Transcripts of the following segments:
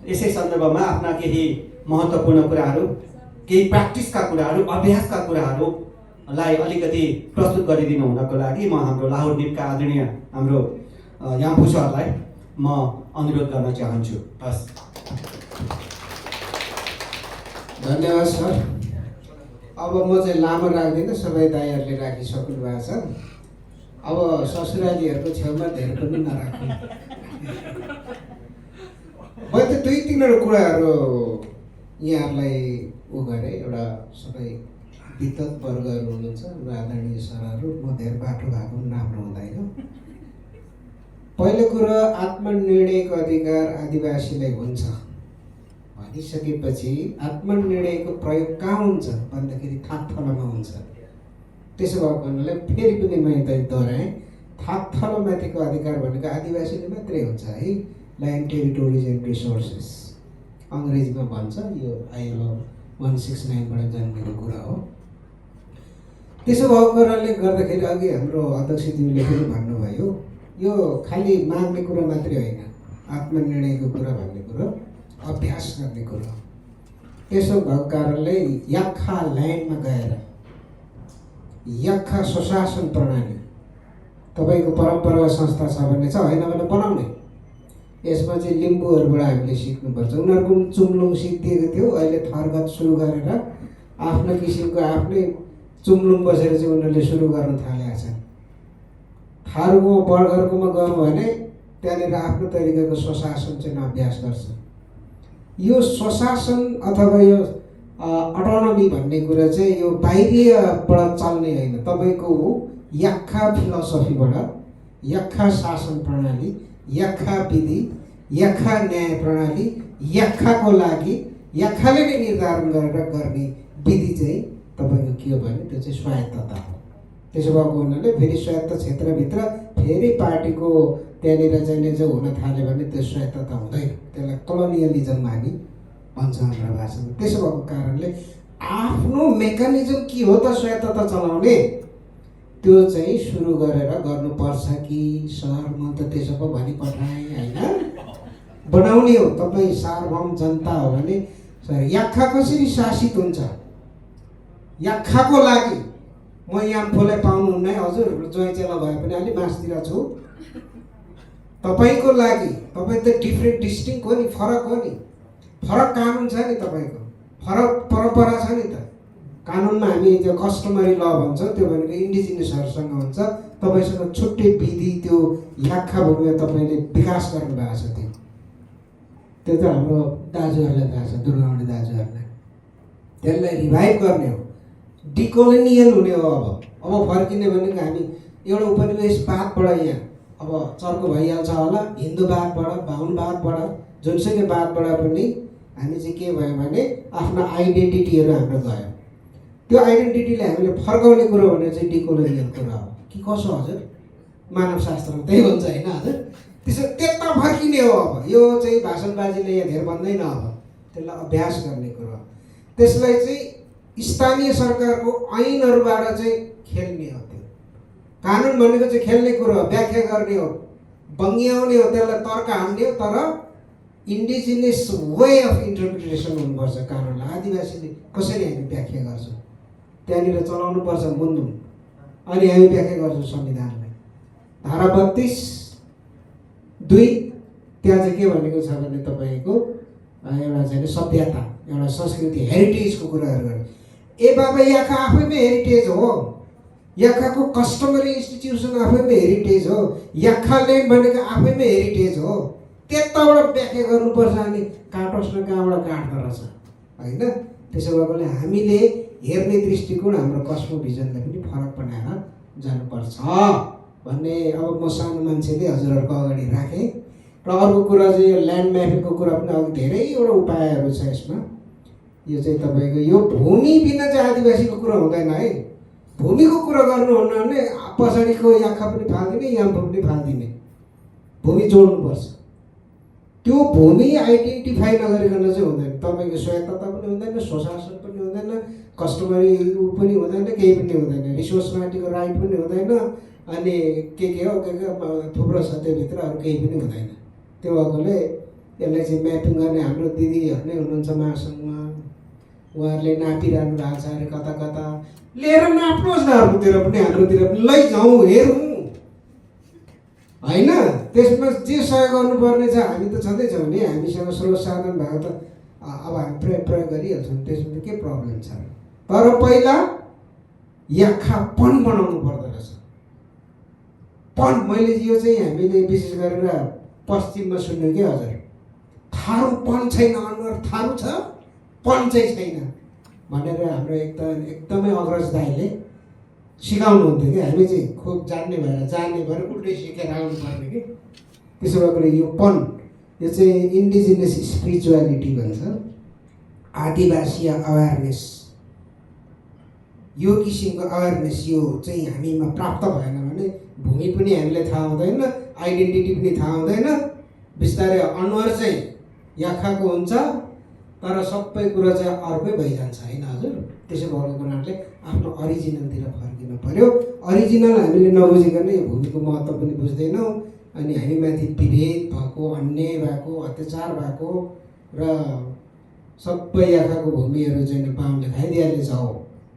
यसै सन्दर्भमा आफ्ना केही महत्त्वपूर्ण कुराहरू, केही प्र्याक्टिसका कुराहरू, अभ्यासका कुराहरूलाई अलिकति प्रस्तुत गरिदिनु हुनको लागि म हाम्रो लाहोर निपका आदरणीय हाम्रो याम्फू सरलाई म अनुरोध गर्न चाहन्छु। हस्, धन्यवाद सर। अब म चाहिँ लामो राख्दिनँ, सबै दाइहरूले राखिसक्नु भएको छ। अब ससुरालीहरूको छेउमा धेरै पनि नराख्नु। मैले त दुई तिनवटा कुराहरू यहाँहरूलाई गरेँ। एउटा सबै विद्वत वर्गहरू हुनुहुन्छ, आदरणीय सरहरू, म धेरै बाटो भएको पनि राम्रो हुँदैन। पहिलो कुरो, आत्मनिर्णयको अधिकार आदिवासीलाई हुन्छ भनिसकेपछि आत्मनिर्णयको प्रयोग कहाँ हुन्छ भन्दाखेरि थाकथलोमा हुन्छ। त्यसो भएको हुनाले फेरि पनि मैले त दोहोऱ्याएँ, थाकथलोमाथिको अधिकार भनेको आदिवासीले मात्रै हुन्छ है। ल्यान्ड, टेरिटोरिज एन्ड रिसोर्सेस अङ्ग्रेजीमा भन्छ। यो ILO 169बाट जन्मेको कुरा हो। त्यसो भएको कुराले गर्दाखेरि अघि हाम्रो अध्यक्षज्यूले पनि भन्नुभयो, यो खालि माग्ने कुरा मात्रै होइन, आत्मनिर्णयको कुरा भन्ने कुरो अभ्यास गर्ने कुरा। त्यसो भएको कारणले याक्खा ल्यान्डमा गएर याक्खा स्वशासन प्रणाली तपाईँको परम्परागत संस्था छ भने छ, होइन भने बनाउने। यसमा चाहिँ लिम्बूहरूबाट हामीले सिक्नुपर्छ। उनीहरूको चुम्लुङ सिकिदिएको थियो, अहिले थरगत सुरु गरेर आफ्नो किसिमको आफ्नै चुम्लुङ बसेर चाहिँ उनीहरूले सुरु गर्न थालेका छन्। थारूको बर्गरकोमा गयौँ भने त्यहाँनिर आफ्नो तरिकाको स्वशासन चाहिँ अभ्यास गर्छ। यो स्वशासन अथवा यो अटोनोमी भन्ने कुरा चाहिँ यो बाहिरीबाट चल्ने होइन, तपाईँको याक्खा फिलोसफीबाट, याक्खा शासन प्रणाली, याक्खा विधि, याक्खा न्याय प्रणाली, याक्खाको लागि याक्खाले नै निर्धारण गरेर गर्ने विधि चाहिँ तपाईँको के हो भने त्यो चाहिँ स्वायत्तता हो। त्यसो भएको हुनाले फेरि स्वायत्त क्षेत्रभित्र फेरि पार्टीको त्यहाँनिर चाहिँ जो हुन थाल्यो भने त्यो स्वायत्तता हुँदैन। त्यसलाई कोलोनियलिजम हामी भन्छौँ हाम्रो भाषामा। त्यसो भएको कारणले आफ्नो मेकानिजम के हो त स्वायत्तता चलाउने, त्यो चाहिँ सुरु गरेर गर्नुपर्छ कि सर, म त त्यसो पो भनी पठाएँ होइन। बनाउने हो, तपाईँ सार्वभौम जनता हो भने सर याक्खा कसरी शासित हुन्छ, याक्खाको लागि म याम्फूलाई पाउनुहुन्न है हजुर, ज्वाइँ चेला भए पनि अलि मासतिर छु। तपाईँको लागि, तपाईँ त डिफ्रेन्ट डिस्टिङ हो नि, फरक हो नि, फरक कानुन छ नि, तपाईँको फरक परम्परा छ नि त। कानुनमा हामी त्यो कस्टमरी ल भन्छौँ, त्यो भनेको इन्डिजिनियसहरूसँग हुन्छ। तपाईँसँग छुट्टै विधि त्यो याक्खा भूमिमा तपाईँले विकास गर्नुभएको छ। त्यो त हाम्रो दाजुहरूलाई थाहा छ, दुर्गावटी दाजुहरूलाई। त्यसलाई रिभाइभ गर्ने हो, डिकोलोनियल हुने हो। अब फर्किने भनेको हामी एउटा उपनिवेशवादबाट यहाँ अब चर्को भइहाल्छ होला, हिन्दूवादबाट, बाहुनवादबाट, जुनसुकै वादबाट पनि हामी चाहिँ के भयो भने आफ्नो आइडेन्टिटीहरू हाम्रो गयो। त्यो आइडेन्टिटीले हामीले फर्काउने कुरो भने चाहिँ डिकोलोनियल कुरा हो कि कसो हजुर? मानवशास्त्रमा त्यही हुन्छ होइन हजुर? त्यसो त्यता फर्किने हो। अब यो चाहिँ भाषणबाजीले यहाँ धेर भन्दैन, अब त्यसलाई अभ्यास गर्ने कुरो। त्यसलाई चाहिँ स्थानीय सरकारको ऐनहरूबाट चाहिँ खेल्ने हो। त्यो कानुन भनेको चाहिँ खेल्ने कुरो हो, व्याख्या गर्ने हो, बङ्ग्याउने हो, त्यसलाई तर्क हान्ने हो। तर इन्डिजिनियस वे अफ इन्टरप्रिटेसन हुनुपर्छ कानुनलाई। आदिवासीले कसरी हामी व्याख्या गर्छौँ त्यहाँनिर चलाउनु पर्छ मुन्दुम, अनि हामी व्याख्या गर्छौँ संविधानलाई। धारा 32(2) त्यहाँ चाहिँ के भनेको छ भने तपाईँको एउटा चाहिँ सभ्यता, एउटा संस्कृति, हेरिटेजको कुराहरू गर्ने। ए बाबा, याक्खा आफैमा हेरिटेज हो, याक्खाको कस्टमरी इन्स्टिट्युसन आफैमा हेरिटेज हो, याक्खा ल्यान्ड भनेको आफैमा हेरिटेज हो। त्यताबाट व्याख्या गर्नुपर्छ, अनि काटोस् न कहाँबाट काट्दो रहेछ होइन। त्यसो भएकोले हामीले हेर्ने दृष्टिकोण, हाम्रो कस्मोभिजनलाई पनि फरक बनाएर जानुपर्छ भन्ने अब म सानो मान्छेले हजुरहरूको अगाडि राखेँ। र अर्को कुरा चाहिँ यो ल्यान्ड म्यापिङको कुरा पनि अघि धेरैवटा उपायहरू छ यसमा। यो चाहिँ तपाईँको यो भूमि बिना चाहिँ आदिवासीको कुरा हुँदैन है। भूमिको कुरा गर्नुहुन्न भने पछाडिको याक्खा पनि फाल्दिने, याम्फू पनि फाल्दिने, भूमि जोड्नुपर्छ। त्यो भूमि आइडेन्टिफाई नगरिकन चाहिँ हुँदैन। तपाईँको स्वायत्तता पनि हुँदैन, स्वशासन पनि हुँदैन, कस्टमरी पनि हुँदैन, केही पनि हुँदैन, रिसोर्स माटिको राइट पनि हुँदैन, अनि के हो के थुप्रो छ त्योभित्र, अरू केही पनि हुँदैन। त्यो भएकोले यसलाई चाहिँ म्यापिङ गर्ने हाम्रो दिदीहरू नै हुनुहुन्छ महासङ्घमा, उहाँहरूले नापिरहनु भएको छ अरे कता कता, लिएर नाप्नुहोस् न अर्कोतिर पनि हाम्रोतिर पनि लैजाउँ हेरौँ होइन। त्यसमा जे सहयोग गर्नुपर्ने छ हामी त छँदैछौँ नि, हामीसँग स्रोत साधन भएको त अब हामी प्रयोग गरिहाल्छौँ, त्यसमा त के प्रब्लम छ। तर पहिला याखा पन बनाउनु पर्दो रहेछ। पन मैले यो चाहिँ हामीले विशेष गरेर पश्चिममा सुन्यो कि हजुर, थारू पन छैन, अनुहार थारू छ पन चाहिँ छैन भनेर हाम्रो एकदमै अग्रज दाइले सिकाउनुहुन्थ्यो कि हामी चाहिँ खुब जान्ने भएर उल्टै सिकेर आउनुपर्ने कि। त्यसो भएकोले यो पन यो चाहिँ इन्डिजिनियस स्पिरिचुअलिटी भन्छ, आदिवासीय अवेरनेस, यो किसिमको अवेरनेस यो चाहिँ हामीमा प्राप्त भएन भने भूमि पनि हामीलाई थाहा हुँदैन, आइडेन्टिटी पनि थाहा हुँदैन। बिस्तारै अनुहार चाहिँ याखाको हुन्छ तर सबै कुरा चाहिँ अर्कै भइजान्छ होइन हजुर। त्यसो भएको हुनाले आफ्नो अरिजिनलतिर फर्किनु पर्यो। अरिजिनल हामीले नबुझिकन यो भूमिको महत्त्व पनि बुझ्दैनौँ अनि हामीमाथि विभेद भएको, अन्याय भएको, अत्याचार भएको र सबै याखाको भूमिहरू चाहिँ बाहुनले खाइदिहाले छ हो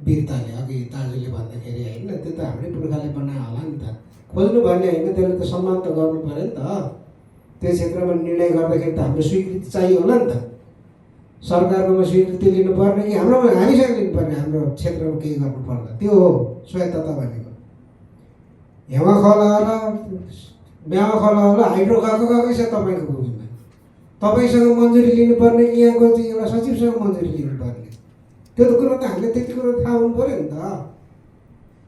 वीरताले, अघि दाजुले भन्दाखेरि होइन। त्यो त हाम्रै पुर्खाले बनायो होला नि त, खोज्नु भन्ने होइन, त्यसले त सम्मान त गर्नु पऱ्यो नि त। त्यो क्षेत्रमा निर्णय गर्दाखेरि त हाम्रो स्वीकृति चाहियो होला नि त। सरकारकोमा स्वीकृति लिनुपर्ने कि हाम्रोमा हामीसँग लिनुपर्ने, हाम्रो क्षेत्रमा केही गर्नु पर्दा त्यो हो स्वायत्तता भनेको। हेमा खोला होला, म्यावा खोला होला, हाइड्रो गएकै छ तपाईँको भूमिमा, तपाईँसँग मन्जुरी लिनुपर्ने कि यहाँको चाहिँ एउटा सचिवसँग मन्जुरी लिनुपर्ने, त्यो त कुरो त हामीले त्यति कुरो थाहा हुनु पऱ्यो नि त।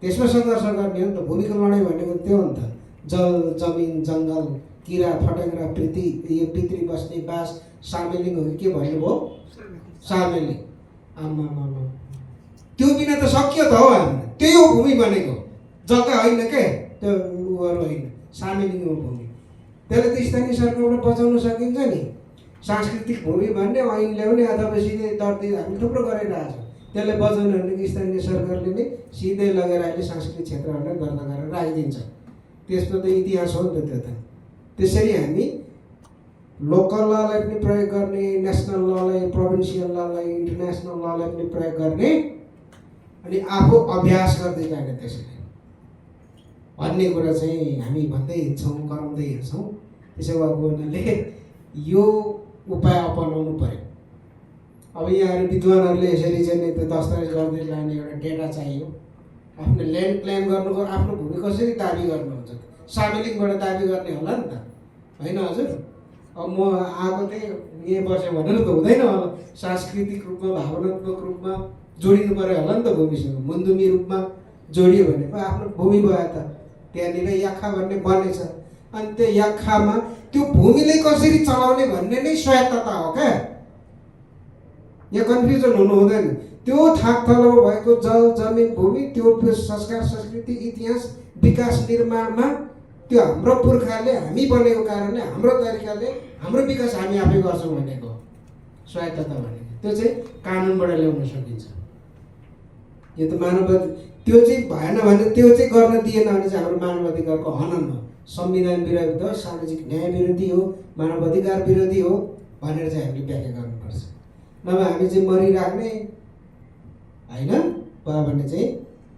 त्यसमा सङ्घर्ष गर्ने हो नि त। भूमिको लडाइँ भनेको त्यो हो नि त। जल, जमिन, जङ्गल, किरा फटेङ्ग्रा, यो पितृ बस्ने बास, सामेलिङ हो कि के भन्नुभयो, सामेलिङ। आमा त्यो बिना त सकियो त हो हामीले, त्यही हो भूमि भनेको, जग्गा होइन के त्यो उहरू होइन, सामेलिङ हो भूमि। त्यसले त स्थानीय सरकारबाट बचाउन सकिन्छ नि। सांस्कृतिक भूमि भन्ने ऐन ल्याउने अथवा सिधै दर्दी हामी थुप्रो गरिरहेको छौँ, त्यसले बचाउनु भने कि स्थानीय सरकारले नै सिधै लगेर अहिले सांस्कृतिक क्षेत्रहरूलाई दर्ता गरेर राखिदिन्छ। त्यसको त इतिहास हो नि त त्यो त। त्यसरी हामी लोकल ललाई पनि प्रयोग गर्ने, नेसनल ललाई, प्रोभिन्सियल ललाई, इन्टरनेसनल ललाई पनि प्रयोग गर्ने अनि आफू अभ्यास गर्दै जाने त्यसरी भन्ने कुरा चाहिँ हामी भन्दै हिँड्छौँ, गराउँदै हिँड्छौँ। त्यसो भएको हुनाले यो उपाय अपनाउनु पर्यो। अब यहाँहरू विद्वानहरूले यसरी चाहिँ त्यो दस्तावेज गर्दै लाने एउटा डेटा चाहियो। आफ्नो ल्यान्ड क्लेम गर्नुको आफ्नो भूमि कसरी दाबी गर्नुहुन्छ, सामेलिङबाट दाबी गर्ने होला नि त होइन हजुर। अब म आएको थिएँ यहीँ बसेँ भनेर त हुँदैन होला, सांस्कृतिक रूपमा, भावनात्मक रूपमा जोडिनु पऱ्यो होला नि त भूमिसँग। मुन्दुमी रूपमा जोडियो भने पो आफ्नो भूमि भयो त। त्यहाँनिर याखा भन्ने बनेछ अनि त्यो याखामा त्यो भूमिले कसरी चलाउने भन्ने नै स्वायत्तता हो क्या। यहाँ कन्फ्युजन हुनु हुँदैन। त्यो थाक तलमा भएको जल, जमिन, भूमि, त्यो संस्कार, संस्कृति, इतिहास, विकास निर्माणमा त्यो हाम्रो पुर्खाले हामी बनेको कारणले हाम्रो तरिकाले हाम्रो विकास हामी आफै गर्छौँ भनेको स्वायत्तता भनेको। त्यो चाहिँ कानुनबाट ल्याउन सकिन्छ। यो त मानवाधिकार त्यो चाहिँ भएन भने, त्यो चाहिँ गर्न दिएन भने चाहिँ हाम्रो मानवाधिकारको हनन हो, संविधान विरोधी हो, सामाजिक न्याय विरोधी हो, मानवाधिकार विरोधी हो भनेर चाहिँ हामीले व्याख्या गर्नुपर्छ। नभए हामी चाहिँ मरिराख्ने होइन भन्ने चाहिँ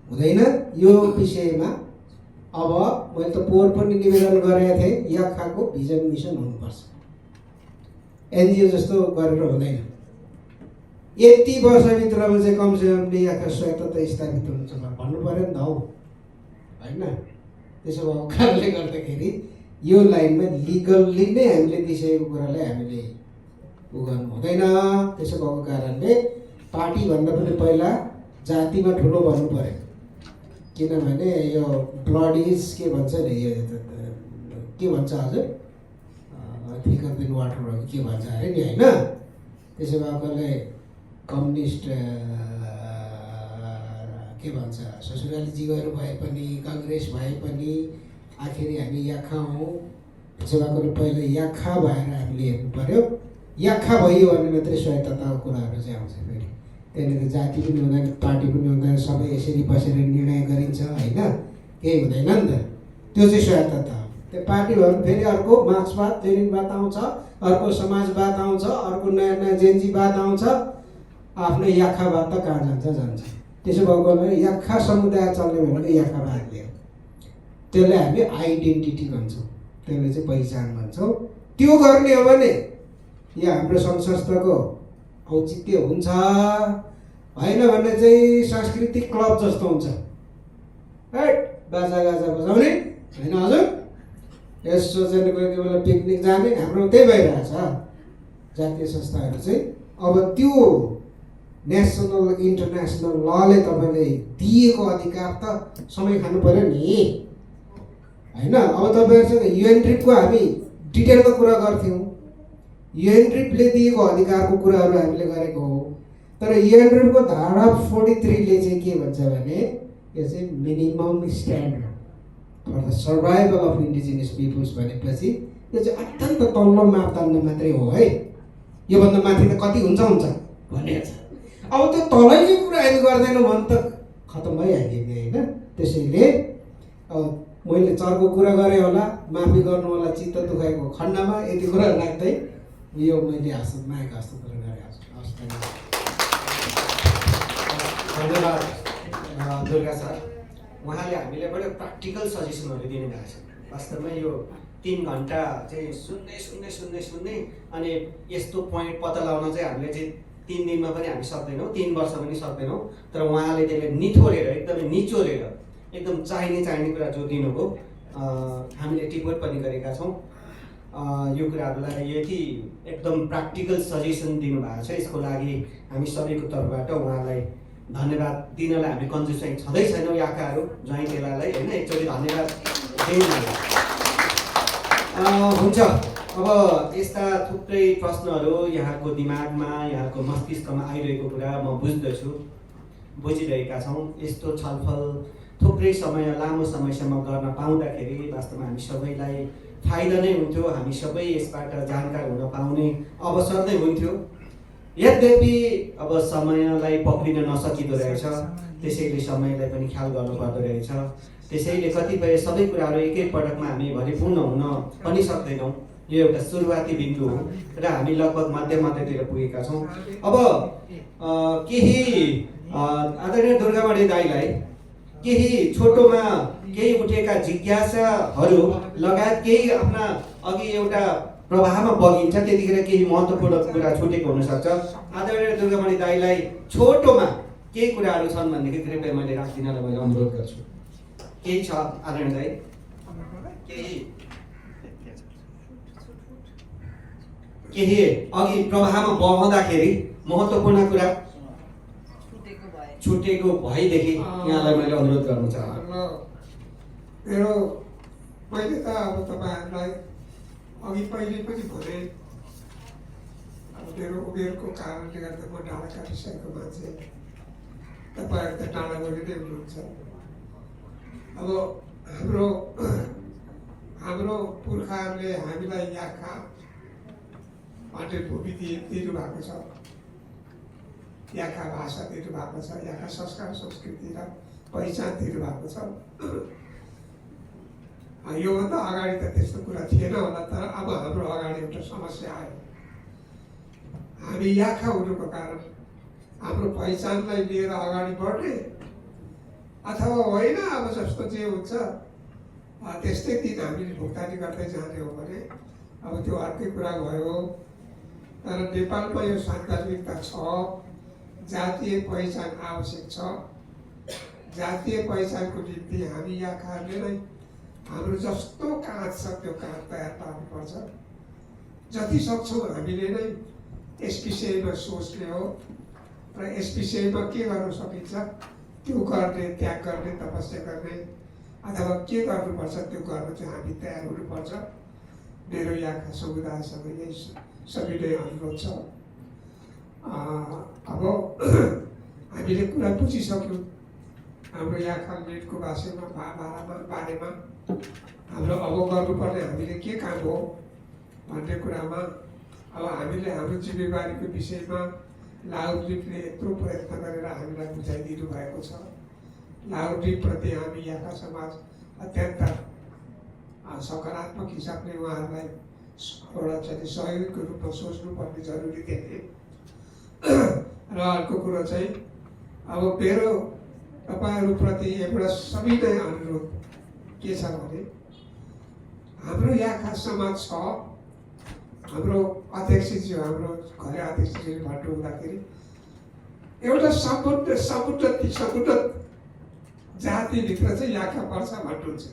हुँदैन। यो विषयमा अब मैले त पोहोर पनि निवेदन गरेको थिएँ, याखाको भिजन मिसन हुनुपर्छ, एनजिओ जस्तो गरेर हुँदैन। यति वर्षभित्रमा चाहिँ कमसेकमले याखा स्वायत्तता स्थापित हुन्छ भन्नु पऱ्यो नि त हौ होइन। त्यसो भएको कारणले गर्दाखेरि यो लाइनमा लिगल्ली नै हामीले दिइसकेको कुरालाई हामीले उ गर्नु हुँदैन। त्यसो भएको कारणले पार्टीभन्दा पनि पहिला जातिमा ठुलो भन्नु पऱ्यो। किनभने यो ब्लड इज के भन्छ नि, यो के भन्छ हजुर, थिकर देन वाटर हो कि के भन्छ अरे नि होइन। त्यसो भएकोले कम्युनिस्ट के भन्छ ससुराली जीवहरू भए पनि, काङ्ग्रेस भए पनि आखिरी हामी याखा हौँ। त्यसो भएकोले पहिला याखा भएर हामीले हेर्नु पऱ्यो। याखा भयो भने मात्रै स्वायत्तताको कुराहरू चाहिँ आउँछ। फेरि त्यहाँनिर जाति पनि हुँदैन, पार्टी पनि हुँदैन, सबै यसरी बसेर निर्णय गरिन्छ होइन, केही हुँदैन नि त। त्यो चाहिँ स्वायत्तता हो। त्यो पार्टी भयो भने फेरि अर्को मार्क्सवाद लेनिनवाद आउँछ, अर्को समाजवाद आउँछ, अर्को नयाँ नयाँ जेन्जीवाद आउँछ। आफ्नो याखावाद त कहाँ जान्छ। त्यसो भएको भने याखा समुदाय चल्ने भनेको याखावादले हो। त्यसलाई हामी आइडेन्टिटी भन्छौँ, त्यसले चाहिँ पहिचान भन्छौँ। त्यो गर्ने हो भने यो हाम्रो सङ्घ संस्थाको औचित्य हुन्छ। होइन भने चाहिँ सांस्कृतिक क्लब जस्तो हुन्छ, बाजा गाजा बजाउने होइन हजुर। यसो चाहिँ कोही बेला पिकनिक जाने, हाम्रो त्यही भइरहेछ। जातीय संस्थाहरू चाहिँ अब त्यो नेसनल इन्टरनेसनल लले तपाईँले दिएको अधिकार त समय खानु पऱ्यो नि होइन। अब तपाईँहरूसँग युएनड्रिपको हामी डिटेलमा कुरा गर्थ्यौँ। युएनड्रिपले दिएको अधिकारको कुराहरू हामीले गरेको हो। तर युएनड्रिपको धारा 43ले चाहिँ के भन्छ भने यो चाहिँ minimum standard for the survival of indigenous peoples भनेपछि यो चाहिँ अत्यन्त तल्लो मापदण्ड मात्रै हो है। योभन्दा माथि त कति हुन्छ भनेको छ। अब त्यो तलैको कुरा हामी गर्दैनौँ भने त खतम भइहाल्यो नि होइन। त्यसैले अब मैले चर्को कुरा गरेँ होला, माफी गर्नु होला चित्त दुखाएको खण्डमा। यति कुरा राख्दै यो मैले मागेको जस्तो कुरा गरेँ। धन्यवाद दुर्गा सर। उहाँले हामीले बडो प्र्याक्टिकल सजेसनहरू दिनुभएको छ। वास्तवमा यो 3 घन्टा चाहिँ सुन्ने अनि यस्तो पोइन्ट पत्ता लगाउन चाहिँ हामीले चाहिँ 3 दिनमा पनि हामी सक्दैनौँ, 3 वर्ष पनि सक्दैनौँ। तर उहाँले त्यसले निथोरेर एकदमै निचोरेर एकदम चाहिने कुरा जो दिनुभयो हामीले टिप्पणी पनि गरेका छौँ। यो कुराहरूलाई यति एकदम प्र्याक्टिकल सजेसन दिनुभएको छ। यसको लागि हामी सबैको तर्फबाट उहाँलाई धन्यवाद दिनलाई हामी कन्जुस चाहिँ छँदै छैनौँ। याकाहरू ज्वाइँ चेलालाई होइन एकचोटि धन्यवाद हुन्छ। अब यस्ता थुप्रै प्रश्नहरू यहाँको दिमागमा यहाँको मस्तिष्कमा आइरहेको कुरा म बुझ्दछु, बुझिरहेका छौँ। यस्तो छलफल थुप्रै समय लामो समयसम्म गर्न पाउँदाखेरि वास्तवमा हामी सबैलाई फाइदा नै हुन्थ्यो। हामी सबै यसबाट जानकार हुन पाउने अवसर नै हुन्थ्यो। यद्यपि अब समयलाई पक्रिन नसकिँदो रहेछ, त्यसैले समयलाई पनि ख्याल गर्नुपर्दो रहेछ। त्यसैले कतिपय सबै कुराहरू एकैपटकमा हामी भरिपूर्ण हुन पनि सक्दैनौँ। यो एउटा सुरुवाती बिन्दु हो र हामी लगभग मध्यतिर पुगेका छौँ। अब केही आदरणीय दुर्गामणि दाइलाई केही छोटोमा केही उठेका जिज्ञासाहरू लगायत केही आफ्ना अघि एउटा प्रवाहमा बगिन्छ, त्यतिखेर केही महत्त्वपूर्ण कुरा छुटेको हुनसक्छ। आदरणीय दुर्गामणि दाइलाई छोटोमा केही कुराहरू छन् भनेदेखि कृपया मैले राखिदिनलाई मैले अनुरोध गर्छु। केही छ आदरणीय दाइ? केही अघि प्रवाहमा बगाउँदाखेरि महत्त्वपूर्ण कुरा छुटेको भएदेखि यहाँलाई मैले अनुरोध गर्न चाहन्छु। मैले त अब तपाईँहरूलाई अघि पहिले पनि भने, अब मेरो उमेरको कारणले गर्दा म डाँडा काटिसकेको मान्छे, तपाईँहरू त डाँडा गरी नै हुनुहुन्छ। अब हाम्रो पुर्खाहरूले हामीलाई याखा माटृभूमि दिनु भएको छ, याखा भाषा दिनु भएको छ, याखा संस्कार संस्कृति र पहिचान दिनु भएको छ। योभन्दा अगाडि त त्यस्तो कुरा थिएन होला। तर अब हाम्रो अगाडि एउटा समस्या आयो। हामी याखा हुनुको कारण हाम्रो पहिचानलाई लिएर अगाडि बढ्ने अथवा होइन अब जस्तो जे हुन्छ त्यस्तै दिन हामीले भुक्तानी गर्दै जाने हो भने अब त्यो अर्कै कुरा भयो। तर नेपालमा यो सांस्कृतिकता छ, जातीय पहिचान आवश्यक छ। जातीय पहिचानको निम्ति हामी याखाहरूले नै हाम्रो जस्तो काँध छ त्यो काँध तयार पार्नुपर्छ। जति सक्छौँ हामीले नै यस विषयमा सोच्ने हो र यस विषयमा के गर्न सकिन्छ त्यो गर्ने, त्याग गर्ने, तपस्या गर्ने अथवा के गर्नुपर्छ त्यो गर्न चाहिँ हामी तयार हुनुपर्छ। मेरो याखा समुदायसँग यही सबैले अनुरोध छ। अब हामीले कुरा बुझिसक्यौँ हाम्रो याखा नेटको बारेमा हाम्रो अब गर्नुपर्ने हामीले के काम हो भन्ने कुरामा अब हामीले हाम्रो जिम्मेवारीको विषयमा लाहुद्वीपले यत्रो प्रयत्न गरेर हामीलाई बुझाइदिनु भएको छ। लाहुद्वीपप्रति हामी याखा समाज अत्यन्त सकारात्मक हिसाबले उहाँहरूलाई एउटा चाहिँ सहयोगको रूपमा सोच्नुपर्ने जरुरी देखेँ। र अर्को कुरो चाहिँ अब मेरो तपाईँहरूप्रति एउटा सविनय अनुरोध के छ भने हाम्रो यहाँका समाज छ, हाम्रो अध्यक्षज्यू, हाम्रो घरे अध्यक्षज्यूले भन्नु हुँदाखेरि एउटा समुन्नत जातिभित्र चाहिँ याखा पर्छ भन्नुहुन्छ।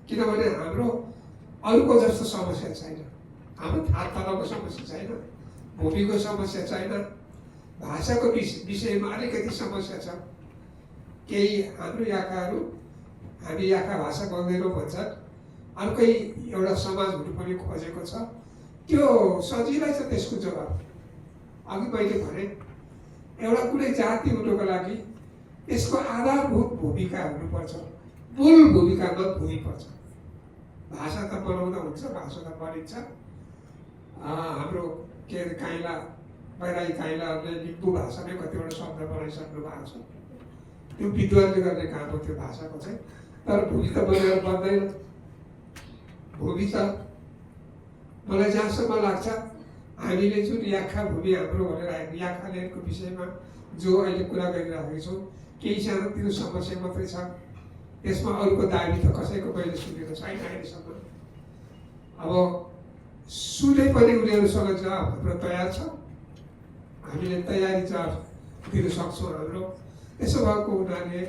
किनभने हाम्रो अरूको जस्तो समस्या छैन, हाम्रो थाहा तलको समस्या छैन, भूमिको समस्या छैन, भाषाको विषयमा अलिकति समस्या छ। केही हाम्रो याखाहरू हामी याखा भाषा बोल्दैनौँ भन्छन्, अर्कै एउटा समाज हुनु पनि खोजेको छ। त्यो सजिलै छ त्यसको जवाब। अघि मैले भने एउटा कुनै जाति हुनुको लागि यसको आधारभूत भूमिका हुनुपर्छ, मूल भूमिकामा हुनुपर्छ। भाषा त बनाउँदा हुन्छ, भाषा त बनिन्छ। हाम्रो के अरे काइला बैरागी काइलाहरूले लिम्बू भाषामै कतिवटा शब्द बनाइसक्नु भएको छ। त्यो विद्वानले गर्ने काम हो त्यो भाषाको चाहिँ। तर भूमि त बनेर बन्दैन। भूमि त मलाई जहाँसम्म लाग्छ हामीले जुन याखा भूमि हाम्रो भनेर याखा ल्यान्डको विषयमा जो अहिले कुरा गरिरहेको छौँ, केही सानोतिनो समस्या मात्रै छ। त्यसमा अरूको दाबी त कसैको मैले सुनेको छैन अहिलेसम्म। अब सुने पनि उनीहरूसँग जवाब हाम्रो तयार छ, हामीले तयारी जवाब दिन सक्छौँ हाम्रो। त्यसो भएको हुनाले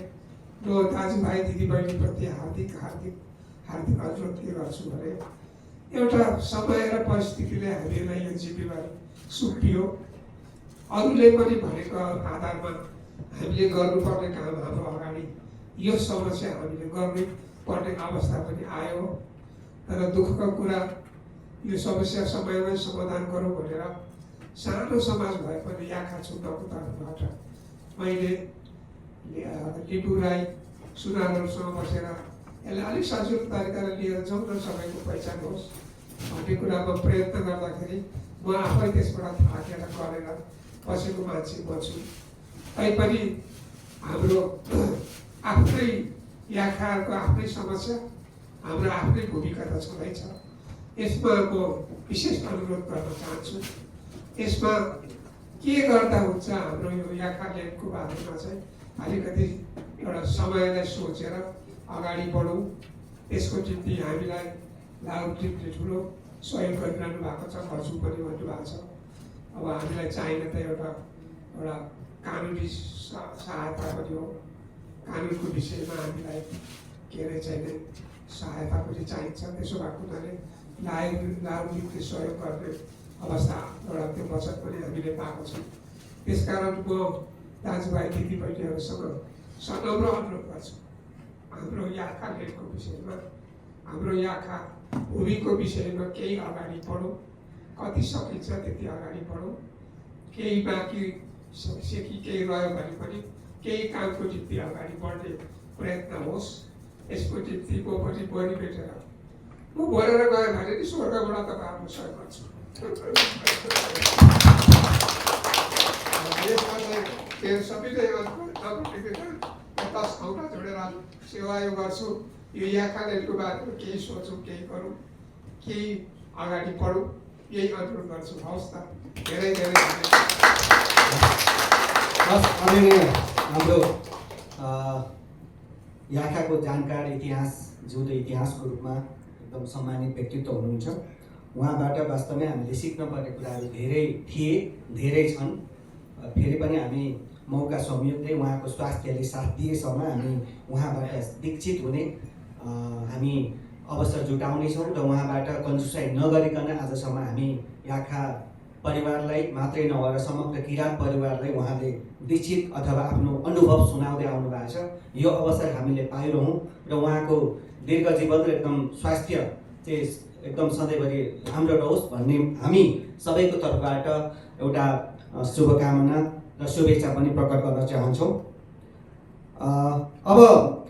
म दाजुभाइ दिदीबहिनीप्रति हार्दिक अनुरोध के गर्छु भने एउटा समय र परिस्थितिले हामीलाई यो जिम्मेवारी सुम्पियो। अरूले पनि भनेको आधारमा हामीले गर्नुपर्ने काम हाम्रो अगाडि यो समस्या हामीले गर्नुपर्ने अवस्था पनि आयो। तर दुःखको कुरा यो समस्या समयमै समाधान गरौँ भनेर सानो समाज भए पनि याखा छुट्टाउको तर्फबाट मैले लिम्बू राई सुनारहरूसँग बसेर यसलाई अलिक सजिलो तरिकाले लिएर जाउँ न, सबैको पहिचान होस् भन्ने कुरामा प्रयत्न गर्दाखेरि म आफै त्यसबाट थाकेर गरेर बसेको मान्छे म छु। तैपनि हाम्रो आफ्नै याखाहरूको आफ्नै समस्या, हाम्रो आफ्नै भूमिका त छँदैछ। यसमा म विशेष अनुरोध गर्न चाहन्छु, यसमा के गर्दा हुन्छ हाम्रो यो याखा ल्यान्डको बारेमा चाहिँ अलिकति एउटा समयलाई सोचेर अगाडि बढौँ। त्यसको निम्ति हामीलाई लाहुटीले ठुलो सहयोग गरिरहनु भएको छ, गर्छु पनि भन्नुभएको छ। अब हामीलाई चाहिने त एउटा कानुनी सहायता पनि हो। कानुनको विषयमा हामीलाई के अरे चाहिने सहायता पनि चाहिन्छ। त्यसो भएको हुनाले लाहुटीले सहयोग गर्ने अवस्था एउटा त्यो वचन पनि हामीले पाएको छौँ। त्यसकारण म दाजुभाइ दिदीबहिनीहरूसँग सनम्र अनुरोध गर्छु, हाम्रो याखा ल्यान्डको विषयमा, हाम्रो याखा भूमिको विषयमा केही अगाडि बढौँ। कति सकिन्छ त्यति अगाडि बढौँ। केही बाँकी सेकी केही रह्यो भने पनि केही कामको निम्ति अगाडि बढ्ने प्रयत्न होस्। यसको निम्ति म पनि बढी भेटेर म भरेर गएँ भने नि स्वर्गबाट तपाईँहरूको सहयोग गर्छु। यसमा चाहिँ सबैले दस ठाउँमा जोडेर सेवा यो गर्छु। यो याखा ल्यान्डको बारेमा केही सोचौँ, केही गरौँ, केही अगाडि बढौँ, यही अनुरोध गर्छु। हवस् त, धेरै धेरै हाम्रो याखाको जानकार इतिहास जिउँदो इतिहासको रूपमा एकदम सम्मानित व्यक्तित्व हुनुहुन्छ। उहाँबाट वास्तवमै हामीले सिक्नुपर्ने कुराहरू धेरै थिए, धेरै छन्। फेरि पनि हामी मौका संयोगले उहाँको स्वास्थ्यले साथ दिएसम्म हामी उहाँबाट दीक्षित हुने हामी अवसर जुटाउनेछौँ र उहाँबाट कन्जुसाइ नगरिकन आजसम्म हामी याखा परिवारलाई मात्रै नभएर समग्र किराँत परिवारलाई उहाँले दीक्षित अथवा आफ्नो अनुभव सुनाउँदै आउनु भएको छ। यो अवसर हामीले पाइरहौँ र उहाँको दीर्घ जीवन र एकदम स्वास्थ्य चाहिँ एकदम सधैँभरि राम्रो रहोस् भन्ने हामी सबैको तर्फबाट एउटा शुभकामना र शुभेच्छा पनि प्रकट गर्न चाहन्छौँ। अब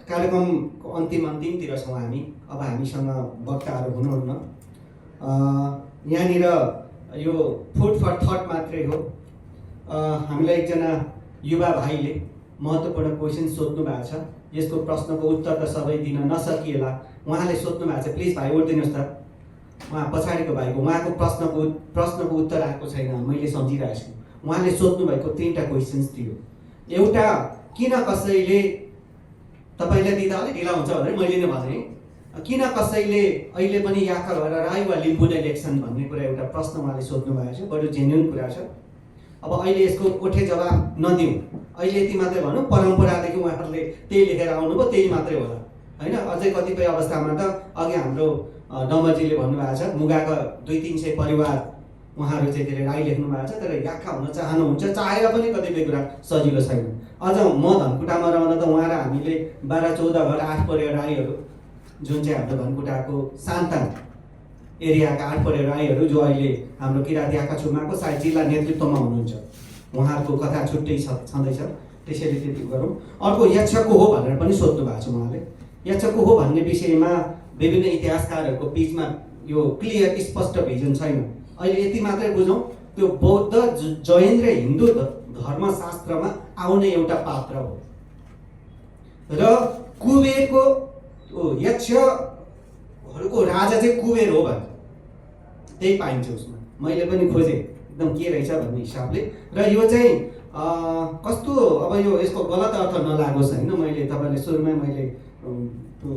कार्यक्रमको अन्तिमतिर छौँ हामी। अब हामीसँग वक्ताहरू हुनुहुन्न। यहाँनिर यो फुड फर थट मात्रै हो। हामीलाई एकजना युवा भाइले महत्त्वपूर्ण क्वेसन सोध्नु भएको छ। यसको प्रश्नको उत्तर त सबै दिन नसकिएला। उहाँले सोध्नु भएको छ, प्लिज भाइ उठिदिनुहोस् त। उहाँ पछाडिको भाइको उहाँको प्रश्नको उत्तर आएको छैन, मैले सम्झिरहेको छु। उहाँले सोध्नु भएको 3टा क्वेसन्स थियो। एउटा, किन कसैले तपाईँलाई दिँदा अलिक ढिला हुन्छ भनेर मैले नै भने, किन कसैले अहिले पनि याखा भएर राई वा लिम्बू नै लेख्छन् भन्ने कुरा एउटा प्रश्न उहाँले सोध्नु भएको छ। बरु जेन्युन कुरा छ। अब अहिले यसको ओठे जवाब नदिउँ, अहिले यति मात्रै भनौँ, परम्परादेखि उहाँहरूले त्यही लेखेर आउनुभयो, त्यही मात्रै होला होइन। अझै कतिपय अवस्थामा त अघि हाम्रो डम्बरजीले भन्नुभएको छ, मुगाका 200-300 परिवार उहाँहरू चाहिँ के अरे राई लेख्नु भएको छ, तर याखा हुन चाहनुहुन्छ, चाहेर पनि कतिपय कुरा सजिलो छैन। अझ म धनकुटामा रहँदा त उहाँ र हामीले 12-14 घर 8 परेर राईहरू, जुन चाहिँ हाम्रो धनकुटाको सान्ताङ एरियाका 8 परेर राईहरू जो अहिले हाम्रो किराँत याखा छुमाको सायद जिल्ला नेतृत्वमा हुनुहुन्छ, उहाँहरूको कथा छुट्टै छँदैछ। त्यसैले त्यति गरौँ। अर्को, यक्षको हो भनेर पनि सोध्नु भएको छ उहाँले। यक्षको हो भन्ने विषयमा विभिन्न इतिहासकारहरूको बिचमा यो क्लियर स्पष्ट भिजन छैन। अहिले यति मात्रै बुझौँ, त्यो बौद्ध जैन र हिन्दू धर्मशास्त्रमा आउने एउटा पात्र हो र कुबेरको यक्षहरूको राजा चाहिँ कुबेर हो भन्छ, त्यही पाइन्छ उसमा। मैले पनि खोजेँ एकदम के रहेछ भन्ने हिसाबले। र यो चाहिँ कस्तो, अब यो यसको गलत अर्थ नलागोस् होइन, मैले तपाईँले सुरुमै मैले त्यो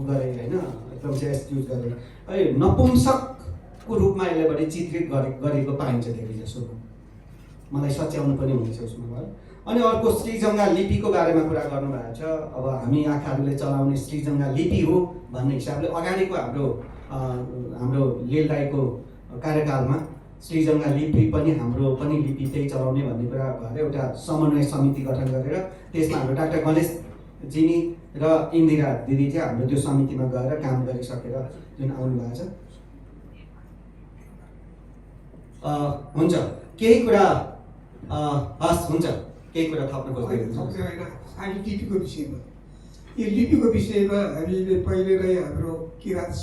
गरेँ होइन, एकदम जेस्ट युज गरेँ। है नपुंसकको रूपमा यसलाई बढी चित्रित गरेको पाइन्छ धेरै जसोमा। मलाई सच्याउनु पनि हुनेछ उसमा भयो। अनि अर्को, श्रीजङ्गा लिपिको बारेमा कुरा गर्नुभएको छ। अब हामी आँखाहरूले चलाउने श्रीजङ्गा लिपि हो भन्ने हिसाबले अगाडिको हाम्रो लील राईको कार्यकालमा श्रीजङ्गा लिपि पनि हाम्रो पनि लिपि त्यही चलाउने भन्ने कुरा भएर एउटा समन्वय समिति गठन गरेर त्यसमा हाम्रो डाक्टर गणेश जिनी र इन्दिरा दिदी चाहिँ हाम्रो त्यो समितिमा गएर काम गरिसकेर जुन आउनु भएको छ। हुन्छ, केही कुरा हस्, हुन्छ, केही कुरा थप्न खोज्दै हुनुहुन्छ? होइन, लिपिको विषयमा, यो लिपिको विषयमा हामीले पहिले नै हाम्रो किराँत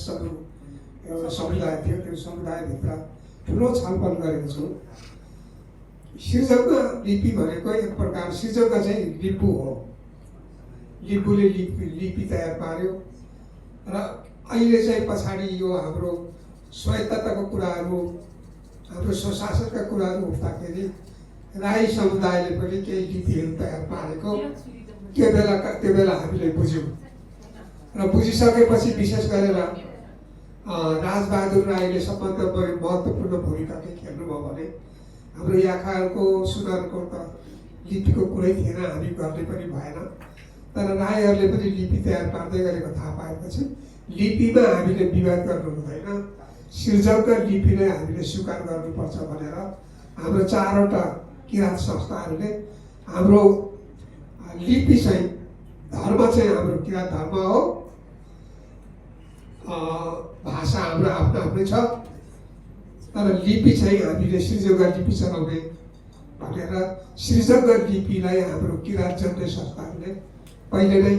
एउटा समुदाय थियो, त्यो समुदायभित्र ठुलो छलफल गरेको छौँ। श्रीजङ्गा लिपि भनेको एक प्रकार, श्रीजङ्गा चाहिँ लिम्बू हो, लिम्बूले लिपि तयार पार्यो र अहिले चाहिँ पछाडि यो हाम्रो स्वायत्तताको कुराहरू, हाम्रो स्वशासनका कुराहरू उठ्दाखेरि राई समुदायले पनि केही लिपिहरू तयार पारेको त्यो बेला हामीले बुझ्यौँ र बुझिसकेपछि विशेष गरेर राजबहादुर राईले सबभन्दा बढी महत्त्वपूर्ण भूमिका के खेल्नुभयो भने हाम्रो याखाहरूको सुधारको त लिपिको कुरै थिएन, हामी गर्ने पनि भएन। तर राईहरूले पनि लिपि तयार पार्दै गरेको थाहा पाएपछि लिपिमा हामीले विवाद गर्नु हुँदैन, श्रीजङ्गा लिपिलाई हामीले स्वीकार गर्नुपर्छ भनेर हाम्रो 4वटा किराँत संस्थाहरूले हाम्रो लिपि चाहिँ, धर्म चाहिँ हाम्रो किराँत धर्म हो, भाषा हाम्रो आफ्नो आफ्नै छ, तर लिपि चाहिँ हामीले श्रीजङ्गा लिपि चलाउने भनेर श्रीजङ्गा लिपिलाई हाम्रो किराँत जन्य संस्थाहरूले पहिले नै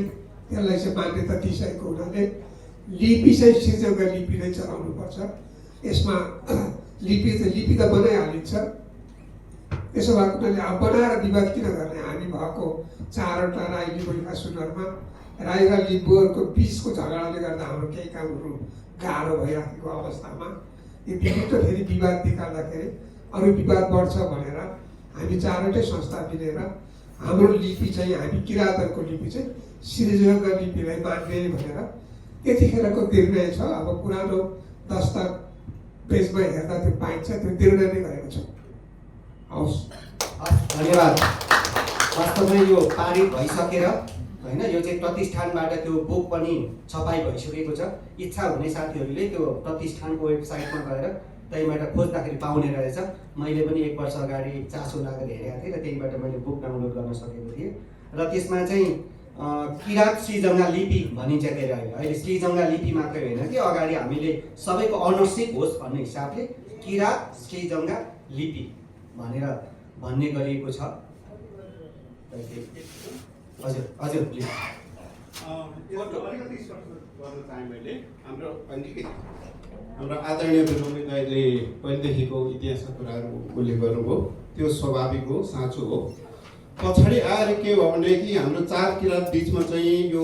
त्यसलाई चाहिँ मान्यता दिइसकेको हुनाले लिपि चाहिँ श्रीजङ्गा लिपि नै चलाउनुपर्छ। यसमा लिपि त बनाइहालिन्छ, त्यसो भएको हुनाले अब बनाएर विवाद किन गर्ने? हामी भएको 4वटा राई लिम्बूका सुनरमा राई र लिम्बूहरूको बिचको झगडाले गर्दा हाम्रो केही कामहरू गाह्रो भइराखेको अवस्थामा यो विभिन्न फेरि विवाद निकाल्दाखेरि अरू विवाद बढ्छ भनेर हामी 4वटै संस्था मिलेर हाम्रो लिपि चाहिँ, हामी किराँतहरूको लिपि चाहिँ श्रीजङ्गा लिपिलाई मान्ने भनेर त्यतिखेरको निर्णय छ। अब पुरानो दस्तावेजमा हेर्दा त्यो पाइन्छ, त्यो निर्णय नै गरेको छ। हवस्, धन्यवाद। वास्तवमै यो पारित भइसकेर होइन, यो चाहिँ प्रतिष्ठानबाट त्यो बुक पनि छपाई भइसकेको छ। इच्छा हुने साथीहरूले त्यो प्रतिष्ठानको वेबसाइटमा गएर त्यहीँबाट खोज्दाखेरि पाउने रहेछ। मैले पनि 1 वर्ष अगाडि चासो लागेर हेरेको थिएँ र त्यहीँबाट मैले बुक डाउनलोड गर्न सकेको थिएँ र त्यसमा चाहिँ किराँत श्रीजङ्गा लिपि भनिन्छ के अरे। अहिले श्रीजङ्गा लिपि मात्रै होइन कि अगाडि हामीले सबैको अनरसिप होस् भन्ने हिसाबले किराँत श्रीजङ्गा लिपि भनेर भन्ने गरिएको छ। हजुर हजुर प्लिज। अलिकति गर्न चाहेँ मैले। हाम्रो आदरणीय बिरुवानी दाइले पहिलेदेखिको इतिहासका कुराहरू उल्लेख गर्नुभयो, त्यो स्वाभाविक हो, साँचो हो। पछाडि आएर के हो भनेदेखि हाम्रो 4 किराँत बिचमा चाहिँ यो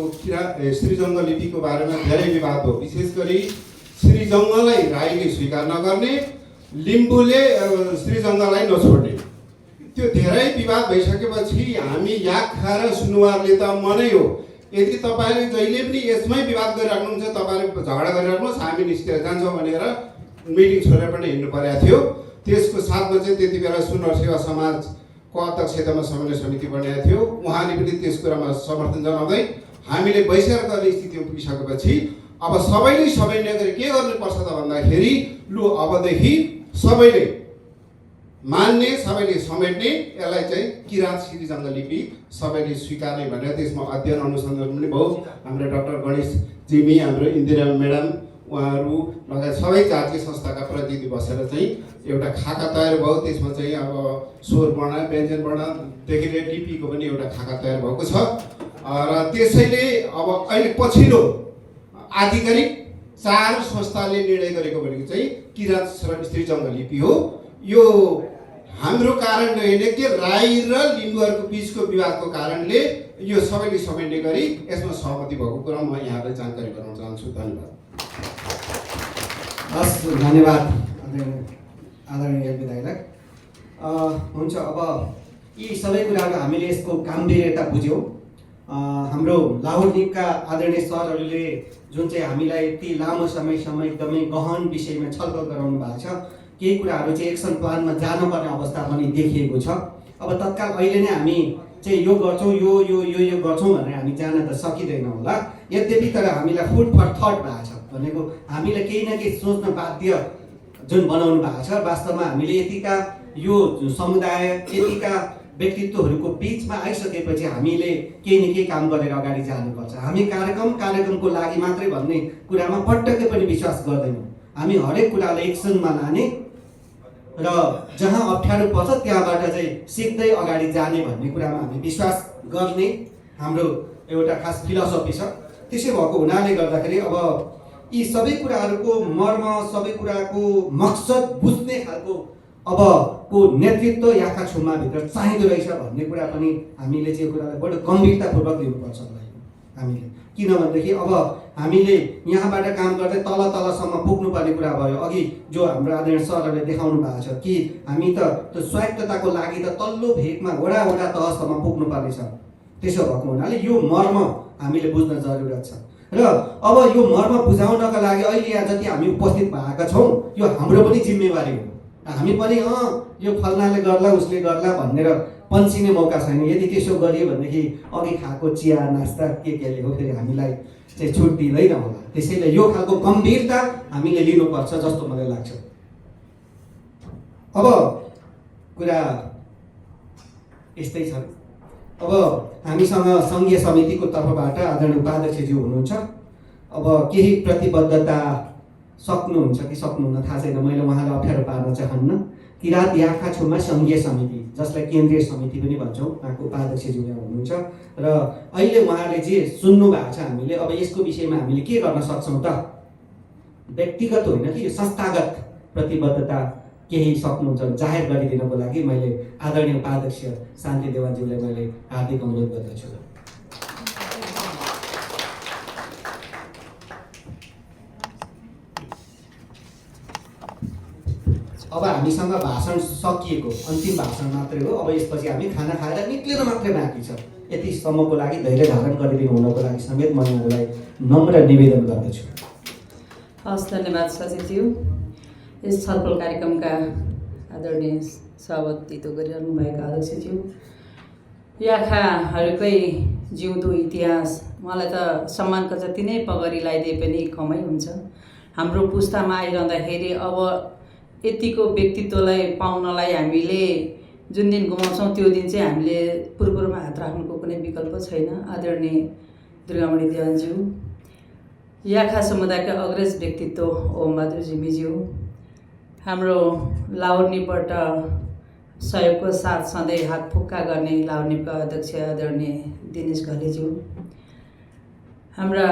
श्रीजङ्ग लिपिको बारेमा धेरै विवाद हो। विशेष गरी श्रीजङ्गलाई राईले स्वीकार नगर्ने, लिम्बूले श्रीजङ्गलाई नछोड्ने, त्यो धेरै विवाद भइसकेपछि हामी याखा र सुनुवारले त मनै हो, यदि तपाईँले जहिले पनि यसमै विवाद गरिराख्नुहुन्छ, तपाईँले झगडा गरिराख्नुहोस्, हामी निस्केर जान्छौँ भनेर मिटिङ छोडेर पनि हिँड्नु परेको थियो। त्यसको साथमा चाहिँ त्यति बेला सुनर सेवा समाजको अध्यक्षतामा समन्वय समिति बनेको थियो। उहाँले पनि त्यस कुरामा समर्थन जनाउँदै हामीले बहिष्कार गर्ने स्थितिमा पुगिसकेपछि अब सबैले सबै नगरी के गर्नुपर्छ त भन्दाखेरि लु अबदेखि सबैले मान्ने, सबैले समेट्ने, यसलाई चाहिँ किराँत श्रीजङ्ग लिपि सबैले स्वीकार्ने भनेर त्यसमा अध्ययन अनुसन्धान पनि भयो। हाम्रो डाक्टर गणेश जिमी, हाम्रो इन्दिरा म्याडम, उहाँहरू लगायत सबै जातीय संस्थाका प्रतिनिधि बसेर चाहिँ एउटा खाका तयार भयो। त्यसमा चाहिँ अब स्वर वर्ण, व्यञ्जन वर्णदेखि लिएर लिपिको पनि एउटा खाका तयार भएको छ र त्यसैले अब अहिले पछिल्लो आधिकारिक 4 संस्थाले निर्णय गरेको भनेको चाहिँ किराँत श्रीजङ्ग लिपि हो। यो हाम्रो कारणले होइन कि राई र लिम्बूहरूको बिचको विवादको कारणले यो सबैले समेट्ने गरी यसमा सहमति भएको कुरा म यहाँलाई जानकारी गराउन चाहन्छु। धन्यवाद। हस्, धन्यवाद आदरणीय विधायक। हुन्छ, अब यी सबै कुराहरू हामीले यसको गम्भीर्यता बुझ्यौँ। हाम्रो लाहोर निपका आदरणीय सरहरूले जुन चाहिँ हामीलाई यति लामो समयसम्म एकदमै गहन विषयमा छलफल गराउनु भएको छ, केही कुराहरू चाहिँ एक्सन प्लानमा जानुपर्ने अवस्था पनि देखिएको छ। अब तत्काल अहिले नै हामी चाहिँ यो गर्छौँ, यो यो यो यो गर्छौँ भनेर हामी जान त सकिँदैन होला। यद्यपि तर हामीलाई फुड फर थट भएको छ भनेको हामीले केही न केही सोच्न बाध्य जुन बनाउनु भएको छ। वास्तवमा हामीले यतिका यो समुदाय, यतिका व्यक्तित्वहरूको बिचमा आइसकेपछि हामीले केही न केही काम गरेर अगाडि जानुपर्छ। हामी कार्यक्रमको लागि मात्रै भन्ने कुरामा पटक्कै पनि विश्वास गर्दैनौँ। हामी हरेक कुरालाई एक्सनमा लाने र जहाँ अप्ठ्यारो पर्छ त्यहाँबाट चाहिँ सिक्दै अगाडि जाने भन्ने कुरामा हामी विश्वास गर्ने हाम्रो एउटा खास फिलोसफी छ। त्यसै भएको हुनाले गर्दाखेरि अब यी सबै कुराहरूको मर्म, सबै कुराको मकसद बुझ्ने खालको अब को नेतृत्व याखा छुम्माभित्र चाहिँदो रहेछ भन्ने कुरा पनि हामीले चाहिँ यो कुरालाई बडो गम्भीरतापूर्वक लिनुपर्छ हामीले। किनभनेदेखि अब हामीले यहाँबाट काम गर्दै तलसम्म पुग्नुपर्ने कुरा भयो। अघि जो हाम्रो आदरणीय सरहरूले देखाउनु भएको छ कि हामी त त्यो स्वायत्तताको लागि त तल्लो भेगमा वडा तहसम्म पुग्नुपर्ने छ। त्यसो भएको हुनाले यो मर्म हामीले बुझ्न जरुरत छ र अब यो मर्म बुझाउनका लागि अहिले यहाँ जति हामी उपस्थित भएका छौँ यो हाम्रो पनि जिम्मेवारी हो। हामी पनि यो फल्नाले गर्ला उसले गर्ला भनेर पन्सिने मौका छैन। यदि त्यसो गरियो भनेदेखि अघि खाएको चिया नास्ता केले हो फेरि हामीलाई चाहिँ छुट दिँदैन होला। त्यसैले यो खालको गम्भीरता हामीले लिनुपर्छ जस्तो मलाई लाग्छ। अब कुरा यस्तै छ। अब हामीसँग सङ्घीय समितिको तर्फबाट आदरणीय उपाध्यक्षज्यू हुनुहुन्छ। अब केही प्रतिबद्धता सक्नुहुन्छ कि सक्नुहुन्न थाहा छैन, मैले उहाँलाई अप्ठ्यारो पार्न चाहन्न। किराँत याखा छुम्मा सङ्घीय समिति, जसलाई केन्द्रीय समिति पनि भन्छौँ, उहाँको उपाध्यक्षज्यू हुनुहुन्छ र अहिले उहाँले जे सुन्नु भएको छ हामीले अब यसको विषयमा हामीले के गर्न सक्छौँ त? व्यक्तिगत होइन कि यो संस्थागत प्रतिबद्धता केही सक्नुहुन्छ जाहेर गरिदिनको लागि मैले आदरणीय उपाध्यक्ष शान्ति देवानज्यूलाई मैले हार्दिक अनुरोध गर्दछु। अब हामीसँग भाषण सकिएको, अन्तिम भाषण मात्रै हो। अब यसपछि हामी खाना खाएर निक्लेर मात्रै बाँकी छ। यतिसम्मको लागि धैर्य धारण गरिदिनु हुनको लागि समेत म यहाँलाई नम्र निवेदन गर्दछु। हस्, धन्यवाद सचिवज्यू। यस छलफल कार्यक्रमका आदरणीय सभापतित्व गरिरहनु भएका अध्यक्षज्यू, याखाहरूकै जिउँदो इतिहास, मलाई त सम्मानको जति नै पगरी लगाइदिए पनि कमै हुन्छ। हाम्रो पुस्तामा आइरहँदाखेरि अब यतिको व्यक्तित्वलाई पाउनलाई हामीले जुन दिन गुमाउँछौँ त्यो दिन चाहिँ हामीले पूर्वमा हात राख्नुको कुनै विकल्प छैन। आदरणीय दुर्गामणि देवानज्यू, याखा समुदायका अग्रज व्यक्तित्व ओमबहादुर जिमीज्यू, हाम्रो लाहोर निपबाट सहयोगको साथ सधैँ हात फुक्का गर्ने लाहोर निपका अध्यक्ष आदरणीय दिनेश घलेज्यू, हाम्रा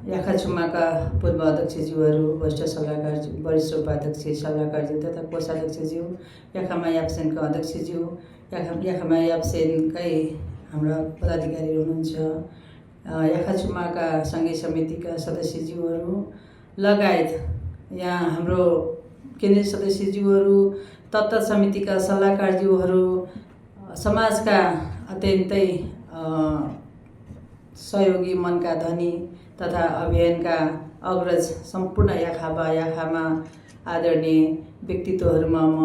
याखाचुमाका पूर्व अध्यक्षज्यूहरू, वरिष्ठ सल्लाहकार, वरिष्ठ उपाध्यक्ष सल्लाहकारज्यू तथा कोषाध्यक्षज्यू, याखामा याप्सेनका अध्यक्षज्यू, याखामा याप्सेनकै हाम्रा पदाधिकारीहरू हुनुहुन्छ, याखाचुमाका सङ्घीय समितिका सदस्यज्यूहरू लगायत यहाँ हाम्रो केन्द्रीय सदस्यज्यूहरू, तत्त्व समितिका सल्लाहकारज्यूहरू, समाजका अत्यन्तै सहयोगी मनका धनी तथा अभियानका अग्रज सम्पूर्ण याखामा आदरणीय व्यक्तित्वहरूमा म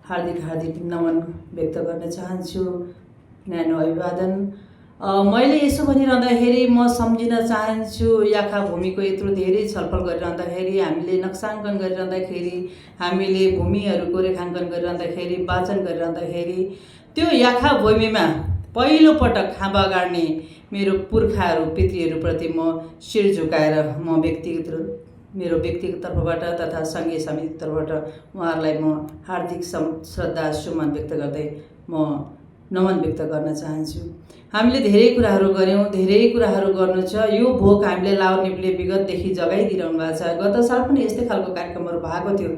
हार्दिक नमन व्यक्त गर्न चाहन्छु। न्यानो अभिवादन। मैले यसो भनिरहँदाखेरि म सम्झिन चाहन्छु याखा भूमिको यत्रो धेरै छलफल गरिरहँदाखेरि, हामीले नक्साङ्कन गरिरहँदाखेरि, हामीले भूमिहरूको रेखाङ्कन गरिरहँदाखेरि, वाचन गरिरहँदाखेरि त्यो याखा भूमिमा पहिलोपटक खाँबा गाड्ने मेरो पुर्खाहरू पितृहरूप्रति म शिर झुकाएर मेरो व्यक्तिगत तर्फबाट तथा सङ्घीय समिति तर्फबाट उहाँहरूलाई म हार्दिक श्रद्धा सुमन व्यक्त गर्दै म नमन व्यक्त गर्न चाहन्छु। हामीले धेरै कुराहरू गऱ्यौँ, धेरै कुराहरू गर्नु छ। यो भोग हामीले लाहोर निपले विगतदेखि जगाइदिइरहनु भएको छ। गत साल पनि यस्तै खालको कार्यक्रमहरू भएको थियो,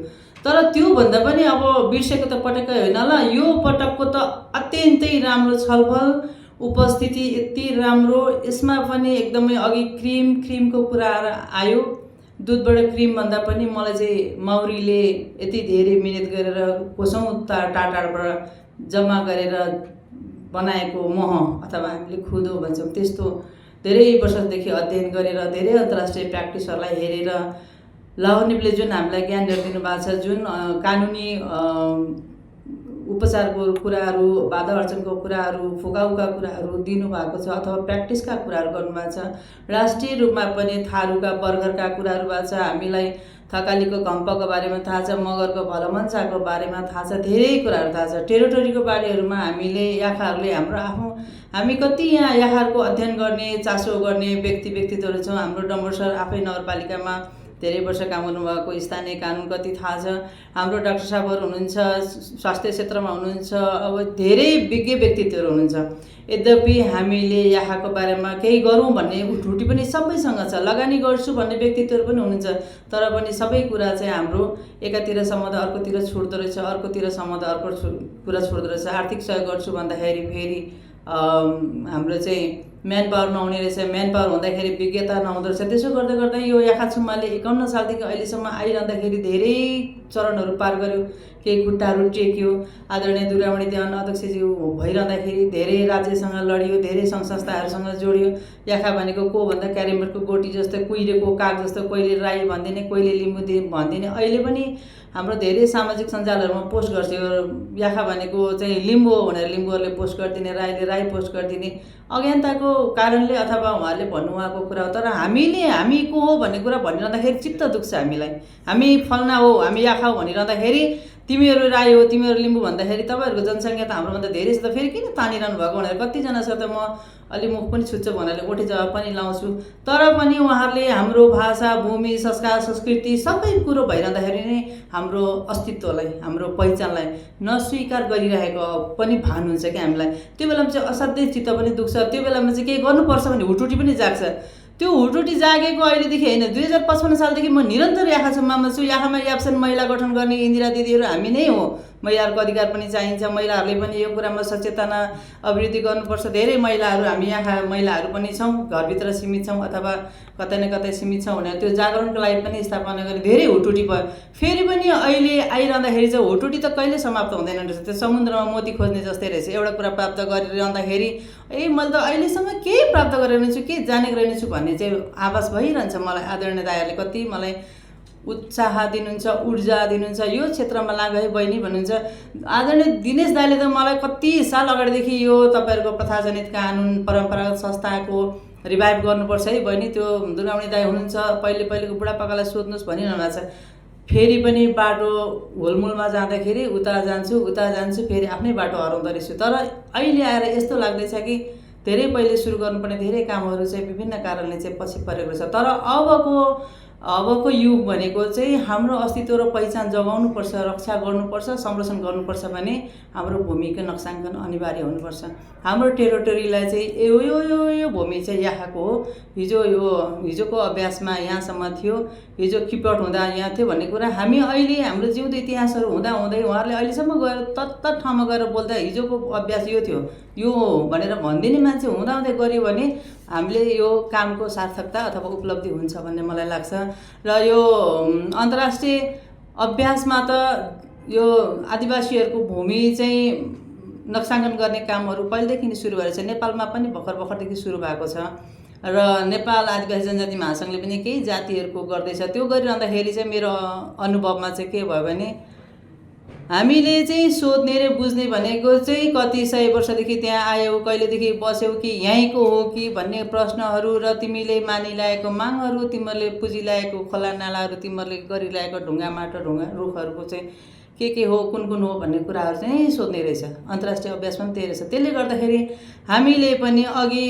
तर त्योभन्दा पनि अब बिर्सेको त पटक्कै होइन ल। यो पटकको त अत्यन्तै राम्रो छलफल, उपस्थिति यति राम्रो। यसमा पनि एकदमै अघि क्रिमको कुरा आयो। दुधबाट क्रिम भन्दा पनि मलाई चाहिँ मौरीले यति धेरै मिहिनेत गरेर कोसौँ टाढाबाट जम्मा गरेर बनाएको मह अथवा हामीले खुदो भन्छौँ, त्यस्तो धेरै वर्षदेखि अध्ययन गरेर धेरै अन्तर्राष्ट्रिय प्र्याक्टिसहरूलाई हेरेर लाहोर निपले जुन हामीलाई ज्ञान दिनु भएको छ, जुन कानुनी उपचारको कुराहरू, बाधा अर्चनको कुराहरू, फुकाउका कुराहरू दिनुभएको छ अथवा प्र्याक्टिसका कुराहरू गर्नुभएको छ। राष्ट्रिय रूपमा पनि थारूका बर्गरका कुराहरू भएको छ। हामीलाई थकालीको घम्पको बारेमा थाहा छ, मगरको भलमन्साको बारेमा थाहा छ, धेरै कुराहरू थाहा छ। टेरिटोरीको बारेहरूमा हामीले याखाहरूले हामी कति यहाँ याखाहरूको अध्ययन गर्ने, चासो गर्ने व्यक्तित्वहरू छौँ। हाम्रो डम्बरसर आफै नगरपालिकामा धेरै वर्ष काम गर्नुभएको, स्थानीय कानुन कति थाहा छ। हाम्रो डाक्टर साहबहरू हुनुहुन्छ, स्वास्थ्य क्षेत्रमा हुनुहुन्छ, अब धेरै विज्ञ व्यक्तित्वहरू हुनुहुन्छ। यद्यपि हामीले याखाको बारेमा केही गरौँ भन्ने उठुटी पनि सबैसँग छ, लगानी गर्छु भन्ने व्यक्तित्वहरू पनि हुनुहुन्छ। तर पनि सबै कुरा चाहिँ हाम्रो एकातिर सम्बन्ध अर्कोतिर छुट्दो रहेछ, अर्कोतिर सम्बन्ध अर्को कुरा छुट्दो रहेछ। आर्थिक सहयोग गर्छु भन्दाखेरि फेरि हाम्रो चाहिँ म्यान पावर नहुने रहेछ, म्यान पावर हुँदाखेरि विज्ञता नहुँदो रहेछ। त्यसो गर्दै गर्दै यो याखाचुमाले 51 सालदेखि अहिलेसम्म आइरहँदाखेरि धेरै चरणहरू पार गर्यो, केही खुट्टाहरू टेक्यो। आदरणीय दुर्गामणि देवान अध्यक्षज्यू भइरहँदाखेरि धेरै राज्यसँग लडियो, धेरै सङ्घ संस्थाहरूसँग जोडियो। याखा भनेको को भन्दा क्यारेमबोर्डको गोटी जस्तो, कुहिरेको काग जस्तो, कोहीले राई भनिदिने, कोहीले लिम्बू भनिदिने। अहिले पनि हाम्रो धेरै सामाजिक सञ्जालहरूमा पोस्ट गर्छ, याखा भनेको चाहिँ लिम्बू हो भनेर लिम्बूहरूले पोस्ट गरिदिने, राईले राई पोस्ट गरिदिने। अज्ञानताको कारणले अथवा उहाँहरूले भन्नुभएको कुरा हो। तर हामी को हो भन्ने कुरा भनिरहँदाखेरि चित्त दुख्छ हामीलाई। हामी फल्ना हो, हामी याखा हो भनिरहँदाखेरि तिमीहरू राई हो, तिमीहरू लिम्बू भन्दाखेरि तपाईँहरूको जनसङ्ख्या त हाम्रोभन्दा धेरै छ, त फेरि किन तानिरहनु भएको भनेर कतिजना छ त म अलि मुख पनि छुच्छ भन्नाले गोठे जवाब पनि लाउँछु। तर पनि उहाँहरूले हाम्रो भाषा, भूमि, संस्कार, संस्कृति सबै कुरो भइरहँदाखेरि नै हाम्रो अस्तित्वलाई, हाम्रो पहिचानलाई नस्वीकार गरिरहेको पनि भान हुन्छ कि हामीलाई। त्यो बेलामा चाहिँ असाध्यै चित्त पनि दुख्छ। त्यो बेलामा चाहिँ केही गर्नुपर्छ भने हुटुटी पनि जाग्छ। त्यो हुटुटी जागेको अहिलेदेखि होइन, 2055 सालदेखि म निरन्तर याखाचुमामा छु। याखामा याप्सेन महिला गठन गर्ने इन्दिरा दिदीहरू हामी नै हो। महिलाहरूको अधिकार पनि चाहिन्छ, महिलाहरूले पनि यो कुरामा सचेतना अभिवृद्धि गर्नुपर्छ। धेरै महिलाहरू, हामी याखा महिलाहरू पनि छौँ, घरभित्र सीमित छौँ अथवा कतै न कतै सीमित छौँ भनेर त्यो जागरणको लागि पनि स्थापना गरी धेरै हुटुटी भयो। फेरि पनि अहिले आइरहँदाखेरि चाहिँ हुटुटी त कहिले समाप्त हुँदैन रहेछ, त्यो समुद्रमा मोती खोज्ने जस्तै रहेछ। एउटा कुरा प्राप्त गरिरहँदाखेरि मैले त अहिलेसम्म केही प्राप्त गरेर छु, के जानेको रहेनछु भन्ने चाहिँ आभास भइरहन्छ मलाई। आदरणीय दाइहरूले कति मलाई उत्साह दिनुहुन्छ, ऊर्जा दिनुहुन्छ, यो क्षेत्रमा लाग है बहिनी भन्नुहुन्छ। आदरणीय दिनेश दाइले त मलाई कति साल अगाडिदेखि यो तपाईँहरूको प्रथाजनित कानुन, परम्परागत संस्थाको रिभाइभ गर्नुपर्छ है बहिनी। त्यो दुर्गामणि दाइ हुनुहुन्छ, पहिलेको बुढापाकालाई सोध्नुहोस् भनिरहनु भएको छ। फेरि पनि बाटो हुलमुलमा जाँदाखेरि उता जान्छु, फेरि आफ्नै बाटो हराउँदो रहेछु। तर अहिले आएर यस्तो लाग्दैछ कि धेरै पहिले सुरु गर्नुपर्ने धेरै कामहरू चाहिँ विभिन्न कारणले चाहिँ पछि परेको छ। तर अबको अबको युग भनेको चाहिँ हाम्रो अस्तित्व र पहिचान जगाउनुपर्छ, रक्षा गर्नुपर्छ, संरक्षण गर्नुपर्छ भने हाम्रो भूमिको नक्साङ्कन अनिवार्य हुनुपर्छ। हाम्रो टेरिटोरीलाई चाहिँ यो भूमि चाहिँ यहाँको हो, हिजोको अभ्यासमा यहाँसम्म थियो, हिजो किपट हुँदा यहाँ थियो भन्ने कुरा हामी अहिले हाम्रो जिउँदो इतिहासहरू हुँदा हुँदै उहाँहरूले अहिलेसम्म गएर तत्त ठाउँमा गएर बोल्दा हिजोको अभ्यास यो थियो यो भनेर भनिदिने मान्छे हुँदाहुँदै गऱ्यो भने हामीले यो कामको सार्थकता अथवा उपलब्धि हुन्छ भन्ने मलाई लाग्छ। र यो अन्तर्राष्ट्रिय अभ्यासमा त यो आदिवासीहरूको भूमि चाहिँ नक्साङ्कन गर्ने कामहरू पहिलेदेखि नै सुरु गरेको छ। नेपालमा पनि भर्खरदेखि सुरु भएको छ र नेपाल आदिवासी जनजाति महासङ्घले पनि केही जातिहरूको गर्दैछ। त्यो गरिरहँदाखेरि चाहिँ मेरो अनुभवमा चाहिँ के भयो भने हामीले चाहिँ सोध्ने र बुझ्ने भनेको चाहिँ कति सय वर्षदेखि त्यहाँ आयौ, कहिलेदेखि बस्यौ कि यहीँको हो कि भन्ने प्रश्नहरू र तिमीले मानिल्याएको मागहरू, तिमीहरूले पुजिल्याएको खोला नालाहरू, तिमीहरूले गरिरहेको ढुङ्गा माटो रुखहरूको चाहिँ के हो, कुन हो भन्ने कुराहरू चाहिँ सोध्ने रहेछ। अन्तर्राष्ट्रिय अभ्यास पनि त्यही रहेछ। त्यसले गर्दाखेरि हामीले पनि अघि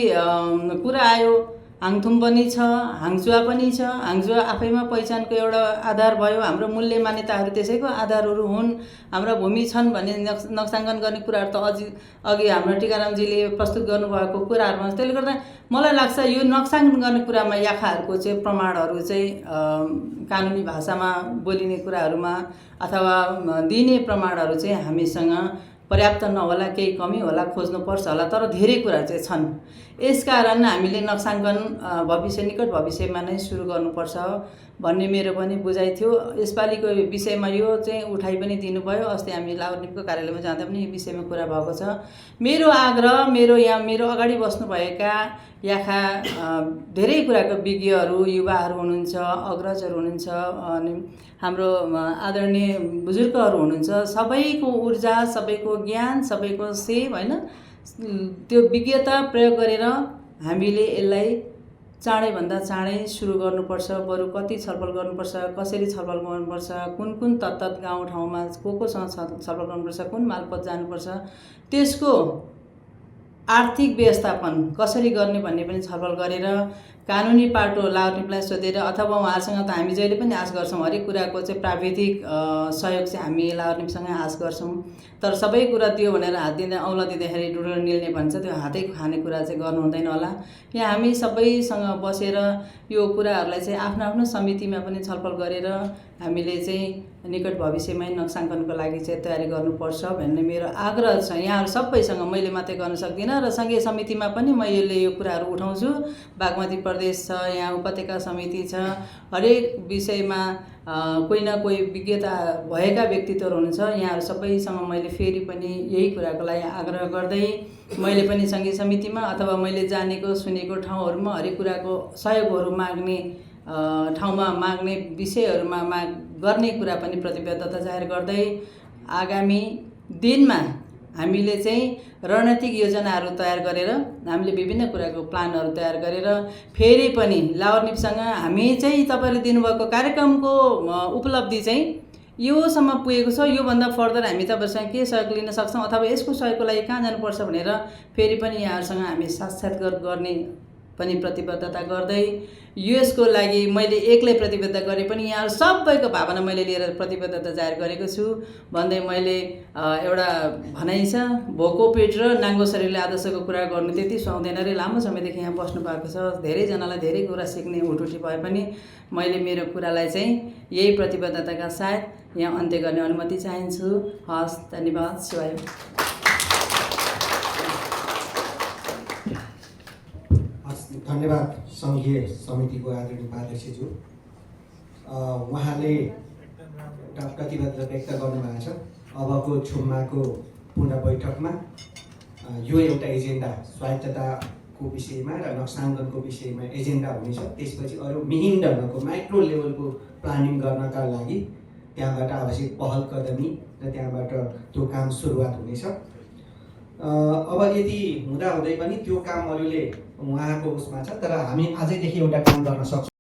कुरा आयो हाङथुम पनि छ, हाङचुवा पनि छ। हाङचुवा आफैमा पहिचानको एउटा आधार भयो। हाम्रो मूल्य मान्यताहरू त्यसैको आधारहरू हुन्। हाम्रा भूमि छन् भन्ने नक्साङ्कन गर्ने कुराहरू त अघि हाम्रो टिकारामजीले प्रस्तुत गर्नुभएको कुराहरूमा। त्यसले गर्दा मलाई लाग्छ यो नक्साङ्कन गर्ने कुरामा याखाहरूको चाहिँ प्रमाणहरू चाहिँ कानुनी भाषामा बोलिने कुराहरूमा अथवा दिने प्रमाणहरू चाहिँ हामीसँग पर्याप्त नहोला, केही कमी होला, खोज्नुपर्छ होला, तर धेरै कुरा चाहिँ छन्। यसकारण हामीले नक्साङ्कन निकट भविष्यमा नै सुरु गर्नुपर्छ भन्ने मेरो पनि बुझाइ थियो। यसपालिको विषयमा यो चाहिँ उठाइ पनि दिनुभयो। अस्ति हामी लाउरनिपको कार्यालयमा जाँदा पनि यो विषयमा कुरा भएको छ। मेरो आग्रह मेरो अगाडि बस्नुभएका याखा धेरै कुराको विज्ञहरू, युवाहरू हुनुहुन्छ, अग्रजहरू हुनुहुन्छ, अनि हाम्रो आदरणीय बुजुर्गहरू हुनुहुन्छ। सबैको ऊर्जा, सबैको ज्ञान, सबैको सेव होइन, त्यो विज्ञता प्रयोग गरेर हामीले यसलाई चाँडैभन्दा चाँडै सुरु गर्नुपर्छ। बरु कति छलफल गर्नुपर्छ, कसरी छलफल गर्नुपर्छ, कुन तत्त गाउँठाउँमा कोसँग छलफल गर्नुपर्छ, कुन मालपोत जानुपर्छ, त्यसको आर्थिक व्यवस्थापन कसरी गर्ने भन्ने पनि छलफल गरेर कानुनी पाटो लाउरनिपलाई सोधेर अथवा उहाँसँग त हामी जहिले पनि आश गर्छौँ। हरेक कुराको चाहिँ प्राविधिक सहयोग चाहिँ हामी लाउरनिपसँगै आश गर्छौँ। तर सबै कुरा दियो भनेर हात दिँदा औँला दिँदाखेरि डुडो निल्ने भन्छ, त्यो हातै खाने कुरा चाहिँ गर्नु हुँदैन होला। यहाँ हामी सबैसँग बसेर यो कुराहरूलाई चाहिँ आफ्नो समितिमा पनि छलफल गरेर हामीले चाहिँ निकट भविष्यमै नक्साङ्कनको लागि चाहिँ तयारी गर्नुपर्छ भन्ने मेरो आग्रह छ। यहाँहरू सबैसँग मैले मात्रै गर्न सक्दिनँ र सङ्घीय समितिमा पनि मैले यो कुराहरू उठाउँछु। बागमती प्रदेश छ, यहाँ उपत्यका समिति छ, हरेक विषयमा कोही न कोही विज्ञता भएका व्यक्तित्वहरू हुनुहुन्छ। यहाँहरू सबैसँग मैले फेरि पनि यही कुराको लागि आग्रह गर्दै मैले पनि सङ्घीय समितिमा अथवा मैले जानेको सुनेको ठाउँहरूमा हरेक कुराको सहयोगहरू माग्ने ठाउँमा माग्ने विषयहरूमा गर्ने कुरा पनि प्रतिबद्धता जाहेर गर्दै आगामी दिनमा हामीले चाहिँ रणनीतिक योजनाहरू तयार गरेर हामीले विभिन्न कुराको प्लानहरू तयार गरेर फेरि पनि लाउरनिपसँग हामी चाहिँ तपाईँले दिनुभएको कार्यक्रमको उपलब्धि चाहिँ योसम्म पुगेको छ, योभन्दा फर्दर हामी तपाईँसँग के सहयोग लिन सक्छौँ अथवा यसको सहयोगको लागि कहाँ जानुपर्छ भनेर फेरि पनि यहाँहरूसँग हामी साक्षात्कार गर्ने पनि प्रतिबद्धता गर्दै यसको लागि मैले एक्लै प्रतिबद्धता गरे पनि यहाँहरू सबैको भावना मैले लिएर प्रतिबद्धता जाहेर गरेको छु भन्दै मैले एउटा भनाइ छ, भोको पेट र नाङ्गो शरीरले आदर्शको कुरा गर्नु त्यति सुहाउँदैन रे। लामो समयदेखि यहाँ बस्नु भएको छ, धेरैजनालाई धेरै कुरा सिक्ने उठुटी भए पनि मैले मेरो कुरालाई चाहिँ यही प्रतिबद्धताका साथ यहाँ अन्त्य गर्ने अनुमति चाहन्छु। हस्, धन्यवाद। शिवाय। धन्यवाद सङ्घीय समितिको आदरणीय उपाध्यक्षज्यू। उहाँले एउटा प्रतिबद्धता व्यक्त गर्नुभएको छ। अबको छुम्माको पूर्ण बैठकमा यो एउटा एजेन्डा स्वायत्तताको विषयमा र नक्साङ्कनको विषयमा एजेन्डा हुनेछ। त्यसपछि अरू मिहिन ढङ्गको माइक्रो लेभलको प्लानिङ गर्नका लागि त्यहाँबाट आवश्यक पहल कदमी र त्यहाँबाट त्यो काम सुरुवात हुनेछ। अब यति हुँदाहुँदै पनि त्यो काम अरूले उहाँको उसमा छ, तर हामी आजैदेखि एउटा काम गर्न सक्छौँ।